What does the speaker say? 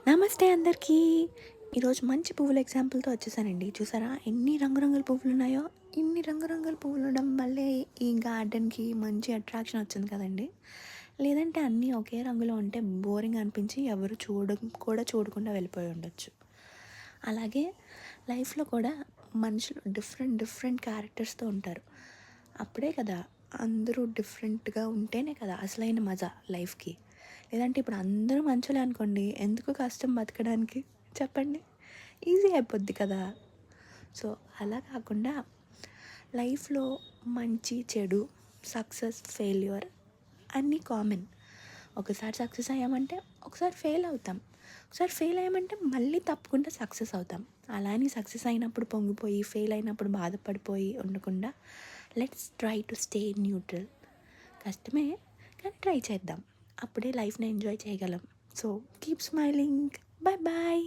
నమస్తే అందరికీ. ఈరోజు మంచి పువ్వుల ఎగ్జాంపుల్‌తో వచ్చేసానండి. చూసారా ఎన్ని రంగురంగుల పువ్వులున్నాయో? ఇన్ని రంగురంగుల పువ్వులు ఉండడం వల్లే ఈ గార్డెన్‌కి మంచి అట్రాక్షన్ వచ్చింది కదండీ! లేదంటే అన్నీ ఒకే రంగులో ఉంటే బోరింగ్ అనిపించి ఎవరు కూడా చూడకుండా వెళ్ళిపోయి ఉండొచ్చు. అలాగే లైఫ్‌లో కూడా మనుషులు డిఫరెంట్ డిఫరెంట్ క్యారెక్టర్స్‌తో ఉంటారు. అప్పుడే కదా అందరూ డిఫరెంట్‌గా ఉంటేనే కదా అసలైన మజా లైఫ్‌కి. లేదంటే ఇప్పుడు అందరూ మంచోళ్ళే అనుకోండి, ఎందుకు కష్టం బతకడానికి చెప్పండి? ఈజీ అయిపోద్ది కదా! సో, అలా కాకుండా లైఫ్‌లో మంచి, చెడు, సక్సెస్, ఫెయిల్యూర్ అన్నీ కామన్. ఒకసారి సక్సెస్ అయ్యామంటే ఒకసారి ఫెయిల్ అవుతాం. ఒకసారి ఫెయిల్ అయ్యామంటే మళ్ళీ తప్పకుండా సక్సెస్ అవుతాం. అలా అని సక్సెస్ అయినప్పుడు పొంగిపోయి, ఫెయిల్ అయినప్పుడు బాధపడిపోయి ఉండకుండా let's try to stay neutral. కష్టమే కానీ ట్రై చేద్దాం. అప్పుడే లైఫ్‌ని ఎంజాయ్ చేయగలం. So, keep smiling. Bye bye.